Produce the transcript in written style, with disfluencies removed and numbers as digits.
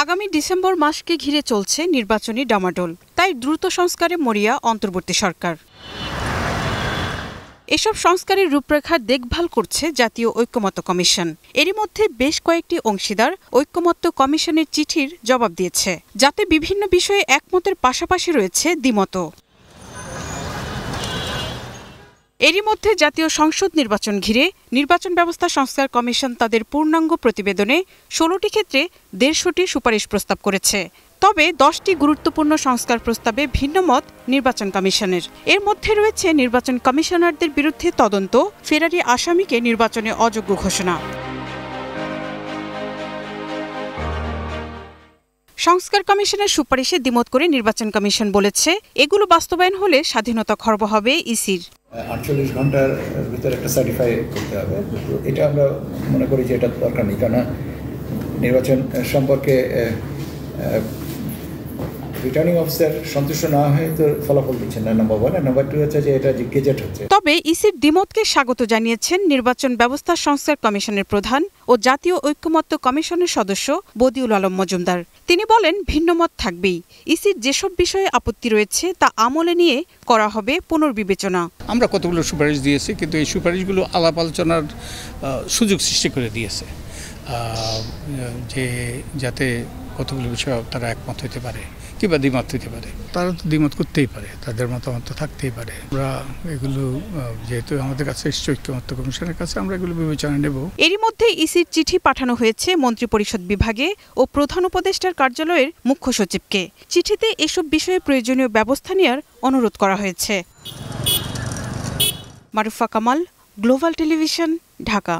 আগামী ডিসেম্বর মাসকে ঘিরে চলছে নির্বাচনী ডামাডোল, তাই দ্রুত সংস্কারে মরিয়া অন্তর্বর্তী সরকার। এসব সংস্কারের রূপরেখার দেখভাল করছে জাতীয় ঐকমত্য কমিশন। এরই মধ্যে বেশ কয়েকটি অংশীদার ঐকমত্য কমিশনের চিঠির জবাব দিয়েছে, যাতে বিভিন্ন বিষয়ে একমতের পাশাপাশি রয়েছে দ্বিমতও। এরই মধ্যে জাতীয় সংসদ নির্বাচন ঘিরে নির্বাচন ব্যবস্থা সংস্কার কমিশন তাদের পূর্ণাঙ্গ প্রতিবেদনে ১৬টি ক্ষেত্রে ১৫০টি সুপারিশ প্রস্তাব করেছে। তবে 10টি গুরুত্বপূর্ণ সংস্কার প্রস্তাবে ভিন্নমত নির্বাচন কমিশনের। এর মধ্যে রয়েছে নির্বাচন কমিশনারদের বিরুদ্ধে তদন্ত, ফেরারি আসামিকে নির্বাচনে অযোগ্য ঘোষণা। সংস্কার কমিশনের সুপারিশে দ্বিমত করে নির্বাচন কমিশন বলেছে, এগুলো বাস্তবায়ন হলে স্বাধীনতা খর্ব হবে ইসির। 48 ঘন্টার ভিতরে একটা সার্টিফাই করতে হবে। এটা আমরা মনে করি যে এটা দরকার নেই, কারণ নির্বাচন সম্পর্কে রিটার্নিং অফিসার সন্তুষ্ট না হয়ে তো ফলাফল দিচ্ছেন না, নাম্বার 1। আর নাম্বার 2 হচ্ছে যে এটা গেজেট হচ্ছে। তবে ইসির দ্বিমতকে স্বাগত জানিয়েছেন নির্বাচন ব্যবস্থা সংস্কার কমিশনের প্রধান ও জাতীয় ঐকমত্য কমিশনের সদস্য বদিউল আলম মজুমদার। তিনি বলেন, ভিন্নমত থাকবেই, ইসির যেসব বিষয়ে আপত্তি রয়েছে তা আমলে নিয়ে করা হবে পুনর্বিবেচনা। আমরা কতগুলো সুপারিশ দিয়েছি, কিন্তু এই সুপারিশগুলো আলাপ আলোচনার সুযোগ সৃষ্টি করে দিয়েছে, যে যাতে কতগুলো বিষয় তারা একমত হতে পারে কিংবা দ্বিমত হতে পারে। তারা তো দ্বিমত করতেই পারে, তাদের মতামত তো থাকতেই পারে। আমরা এগুলো যেহেতু আমাদের কাছে ঐকমত্য কমিশনের কাছে, আমরা এগুলো বিবেচনা নেব। এরই মধ্যে ইসির চিঠি পাঠানো হয়েছে মন্ত্রিপরিষদ বিভাগে ও প্রধান উপদেষ্টার কার্যালয়ের মুখ্য সচিবকে। চিঠিতে এসব বিষয়ে প্রয়োজনীয় ব্যবস্থা নেওয়ার অনুরোধ করা হয়েছে। Marufa Kamal, global television, Dhaka.